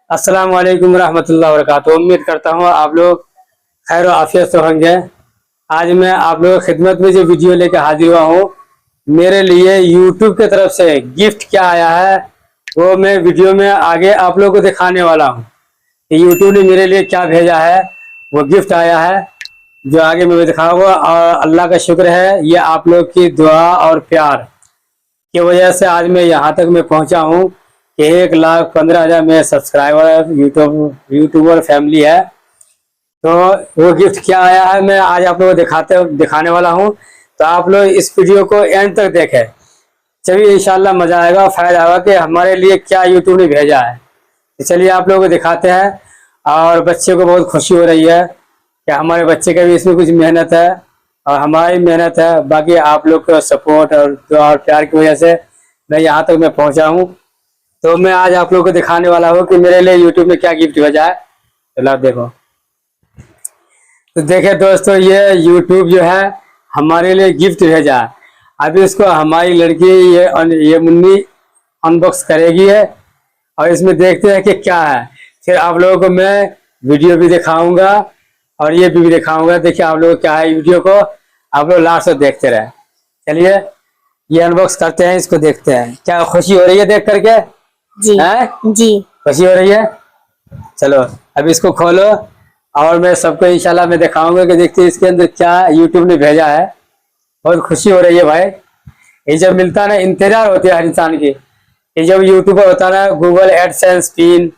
अस्सलाम वालेकुम रहमतुल्लाहि व बरकातुहू। उम्मीद करता हूँ आप लोग खैर और आफियत से होंगे। आज मैं आप लोगों की खिदमत में जो वीडियो लेकर हाजिर हुआ हूँ, मेरे लिए यूट्यूब की तरफ से गिफ्ट क्या आया है वो मैं वीडियो में आगे आप लोगों को दिखाने वाला हूँ कि यूट्यूब ने मेरे लिए क्या भेजा है। वो गिफ्ट आया है जो आगे मैं दिखाऊंगा, और अल्लाह का शुक्र है ये आप लोग की दुआ और प्यार की वजह से आज मैं यहाँ तक मैं पहुँचा हूँ कि 1,15,000 मेरे सब्सक्राइबर यूट्यूबर फैमिली है। तो वो गिफ्ट क्या आया है मैं आज आप लोगों को दिखाने वाला हूँ। तो आप लोग इस वीडियो को एंड तक देखें, चलिए इंशाल्लाह मजा आएगा और फायदा आएगा कि हमारे लिए क्या यूट्यूब ने भेजा है। तो चलिए आप लोगों को दिखाते हैं। और बच्चे को बहुत खुशी हो रही है कि हमारे बच्चे का भी इसमें कुछ मेहनत है और हमारी मेहनत है। बाकी आप लोग का सपोर्ट और दुआ और प्यार की वजह से मैं यहाँ तक मैं पहुँचा हूँ। तो मैं आज आप लोगों को दिखाने वाला हूँ कि मेरे लिए यूट्यूब ने क्या गिफ्ट भेजा है। चलो आप देखो। तो देखे दोस्तों, ये यूट्यूब जो है हमारे लिए गिफ्ट भेजा है। अभी इसको हमारी लड़की ये मुन्नी अनबॉक्स करेगी है और इसमें देखते हैं कि क्या है। फिर आप लोगों को मैं वीडियो भी दिखाऊंगा और ये भी दिखाऊंगा। देखिए आप लोग क्या है, वीडियो को आप लोग लास्ट तक देखते रहे। चलिए ये अनबॉक्स करते हैं, इसको देखते हैं। क्या खुशी हो रही है देख करके? जी है जी खुशी हो रही है। चलो अब इसको खोलो और मैं सबको इंशाल्लाह मैं दिखाऊंगा कि देखते हैं इसके अंदर क्या यूट्यूब ने भेजा है। बहुत खुशी हो रही है भाई। ये जब मिलता है ना, इंतजार होती है हर इंसान की। ये जब यूट्यूबर होता है ना, गूगल एडसेंस पिन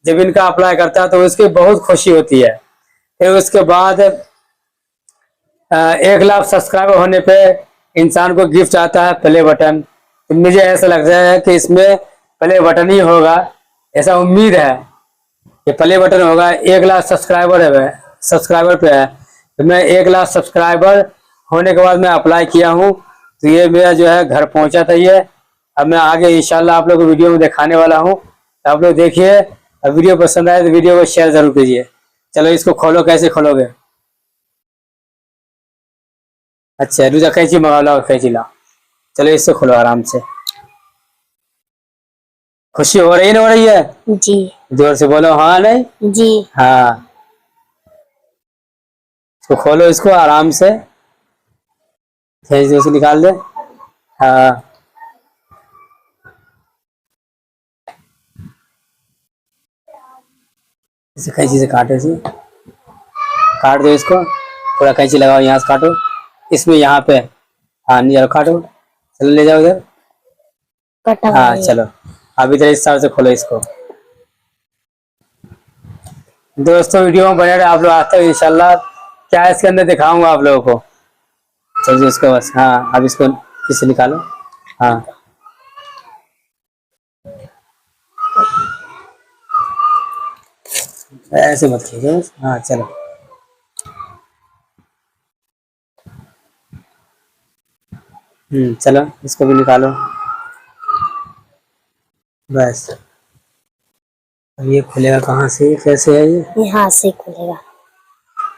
जब इनका अप्लाई करता है तो उसकी बहुत खुशी होती है। फिर उसके बाद 1,00,000 सब्सक्राइबर होने पे इंसान को गिफ्ट आता है प्ले बटन। तो मुझे ऐसा लगता है कि इसमें प्ले बटन ही होगा, ऐसा उम्मीद है कि प्ले बटन होगा। 1,00,000 सब्सक्राइबर पे है। तो मैं 1,00,000 सब्सक्राइबर होने के बाद मैं अप्लाई किया हूँ। तो ये मेरा जो है घर पहुंचा था ये। अब मैं आगे इंशाल्लाह आप लोग को वीडियो में दिखाने वाला हूँ। तो आप लोग देखिए, वीडियो पसंद आए तो वीडियो को शेयर जरूर कीजिए। चलो इसको खोलो, कैसे खोलोगे? अच्छा रुजा कैंची मंगा लो, कैंची लाओ। चलो इससे खोलो आराम से। खुशी हो रही है ना, हो रही है? जी जोर से बोलो हाँ नहीं। जी हाँ इसको खोलो, इसको आराम से कैंची से निकाल दे। हाँ इसे कैंची से काटो, इसे काट दो इसको। पूरा कैंची लगाओ, यहाँ से काटो इसमें, यहाँ पे। हाँ नहीं काटो, चलो ले जाओ उधर। कटा हाँ चलो अब इधर इस तरह से खोलो इसको। दोस्तों वीडियो में बने रहे आप लोग आज तक, इंशाल्लाह क्या इसके अंदर दिखाऊंगा आप लोगों को। चलिए इसको बस, हाँ अब इसको किससे निकालो। हाँ ऐसे मत खींचो। हाँ चलो चलो इसको भी निकालो बस। अब ये खुलेगा कहाँ से, कैसे है ये? यहाँ से खुलेगा,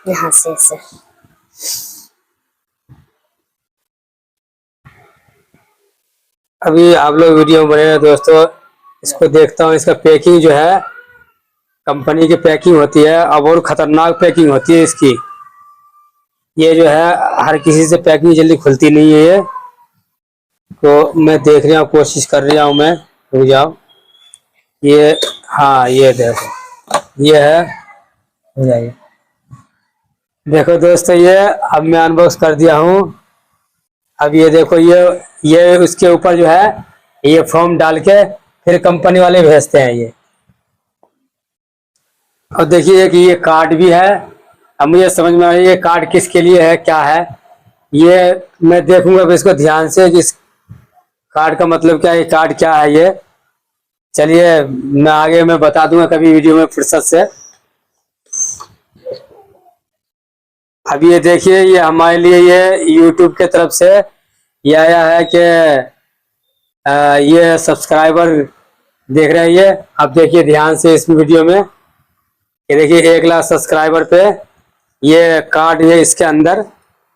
यहाँ से ऐसे। अभी आप लोग वीडियो में बने रहे दोस्तों। इसको देखता हूँ, इसका पैकिंग जो है कंपनी की पैकिंग होती है, अब और खतरनाक पैकिंग होती है इसकी। ये जो है हर किसी से पैकिंग जल्दी खुलती नहीं है ये। तो मैं देख रहा हूँ, कोशिश कर रहा हूँ मैं। रुक जाओ ये, हाँ ये देखो ये है। हो जाइए, देखो दोस्तों ये अब मैं अनबॉक्स कर दिया हूँ। अब ये देखो, ये उसके ऊपर जो है ये फॉर्म डाल के फिर कंपनी वाले भेजते हैं ये। और देखिए कि ये कार्ड भी है। अब मुझे समझ में आ रहा है ये कार्ड किसके लिए है, क्या है ये। मैं देखूंगा अब इसको ध्यान से कि इस कार्ड का मतलब क्या है, ये कार्ड क्या है ये। चलिए मैं आगे मैं बता दूंगा कभी वीडियो में फुर्सत से। अब ये देखिए, ये हमारे लिए ये यूट्यूब के तरफ से ये आया है कि ये सब्सक्राइबर देख रहे हैं ये। अब देखिए ध्यान से इस वीडियो में, ये देखिए 1,00,000 सब्सक्राइबर पे ये कार्ड है। इसके अंदर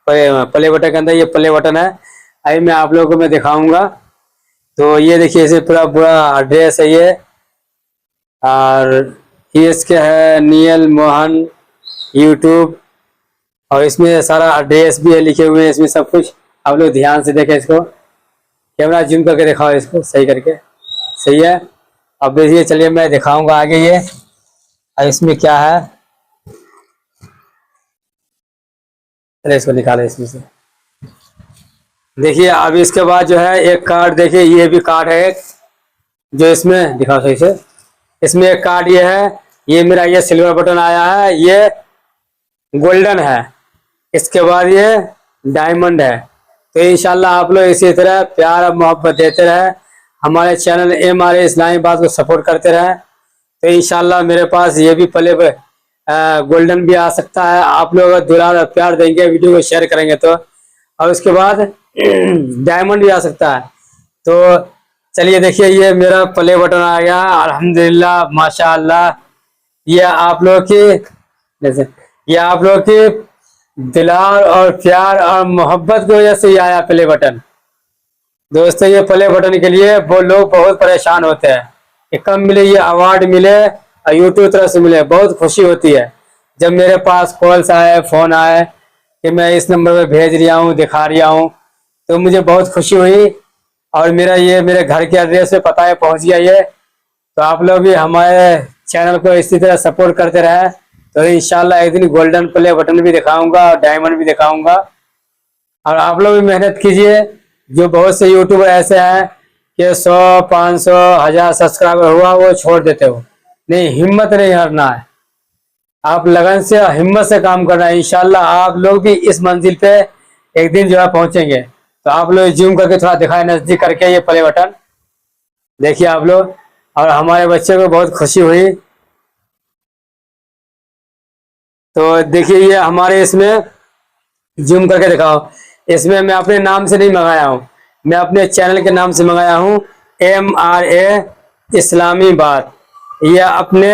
प्ले बटन के अंदर ये प्ले बटन है। अभी मैं आप लोगों को मैं दिखाऊंगा। तो ये देखिए इसे पूरा एड्रेस है ये। और ये इसके है नियल मोहन यूट्यूब, और इसमें सारा एड्रेस भी है लिखे हुए हैं, इसमें सब कुछ। आप लोग ध्यान से देखें इसको, कैमरा जूम करके दिखाओ इसको सही करके। सही है। अब देखिए, चलिए मैं दिखाऊंगा आगे ये। और इसमें क्या है, चलिए इसको निकालें इसमें से। देखिए अब इसके बाद जो है एक कार्ड, देखिए ये भी कार्ड है एक, जो इसमें दिखाओ सही से। इसमें एक कार्ड ये है, ये मेरा ये सिल्वर बटन आया है, ये गोल्डन है। इसके बाद ये डायमंड है। तो इंशाल्लाह आप लोग इसी तरह प्यार और मोहब्बत देते रहे, हमारे चैनल MRA इस्लामाबाद को सपोर्ट करते रहे। तो इंशाल्लाह मेरे पास ये भी गोल्डन भी आ सकता है। आप लोग अगर दुलार और प्यार देंगे, वीडियो को शेयर करेंगे तो, और उसके बाद डायमंड भी आ सकता है। तो चलिए देखिए, ये मेरा प्ले बटन आ गया, अल्हम्दुलिल्लाह माशाअल्लाह। ये आप लोग की जैसे, ये आप लोग की दुलार और प्यार और मोहब्बत की वजह से ये आया प्ले बटन। दोस्तों ये प्ले बटन के लिए वो लोग बहुत परेशान होते हैं कि कब मिले ये अवार्ड मिले और यूट्यूब तरफ से मिले। बहुत खुशी होती है जब मेरे पास कॉल्स आए, फोन आए कि मैं इस नंबर पे भेज रहा हूँ, दिखा रहा हूँ, तो मुझे बहुत खुशी हुई। और मेरा ये मेरे घर के एड्रेस पे पता है पहुंच गया ये। तो आप लोग भी हमारे चैनल को इसी तरह सपोर्ट करते रहे, तो इंशाल्लाह एक दिन गोल्डन प्ले बटन भी दिखाऊंगा और डायमंड भी दिखाऊंगा। और आप लोग भी मेहनत कीजिए। जो बहुत से यूट्यूबर ऐसे हैं कि 100, 500, 1000 सब्सक्राइबर हुआ वो छोड़ देते हो। नहीं, हिम्मत नहीं हारना है, आप लगन से हिम्मत से काम करना है। इंशाल्लाह आप लोग भी इस मंजिल पे एक दिन जो है पहुंचेंगे। तो आप लोग जूम करके थोड़ा दिखाए नजदीक करके ये प्ले बटन देखिए आप लोग। और हमारे बच्चे को बहुत खुशी हुई। तो देखिए ये हमारे इसमें जूम करके दिखाओ, इसमें मैं अपने नाम से नहीं मंगाया हूँ, मैं अपने चैनल के नाम से मंगाया हूँ, MRA इस्लामाबाद। ये अपने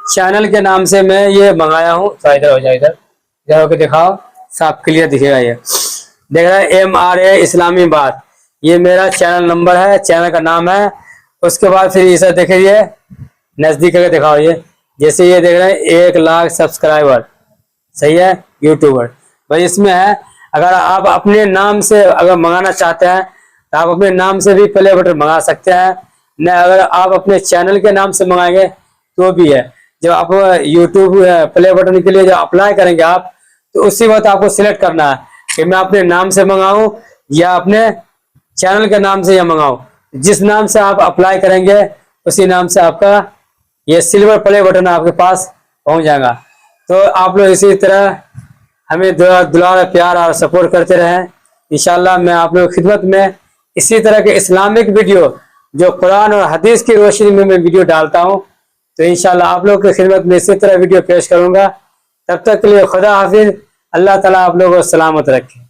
चैनल के नाम से मैं ये मंगाया हूँ। तो इधर हो जाए, इधर होकर दिखाओ, साफ क्लियर दिखेगा। ये देख रहे हैं MRA इस्लामाबाद, ये मेरा चैनल नंबर है, चैनल का नाम है। उसके बाद फिर इसे देखिए नजदीक करके दिखाओ। ये जैसे ये देख रहे हैं 1 लाख सब्सक्राइबर, सही है, यूट्यूबर भाई इसमें है। अगर आप अपने नाम से अगर मंगाना चाहते हैं तो आप अपने नाम से भी प्ले बटन मंगा सकते हैं, न अगर आप अपने चैनल के नाम से मंगाएंगे तो भी है। जब आप यूट्यूब प्ले बटन के लिए जब अप्लाई करेंगे आप, तो उसी वक्त आपको सिलेक्ट करना है कि मैं अपने नाम से मंगाऊं या अपने चैनल के नाम से या मंगाऊं। जिस नाम से आप अप्लाई करेंगे उसी नाम से आपका ये सिल्वर प्ले बटन आपके पास पहुंच जाएगा। तो आप लोग इसी तरह हमें दुलार प्यार और सपोर्ट करते रहें। इंशाल्लाह मैं आप लोगों की खिदमत में इसी तरह के इस्लामिक वीडियो जो कुरान और हदीस की रोशनी में मैं वीडियो डालता हूं, तो इंशाल्लाह आप लोगों की खिदमत में इसी तरह वीडियो पेश करूंगा। तब तक के लिए खुदा हाफिज, अल्लाह ताला आप लोगों को सलामत रखे।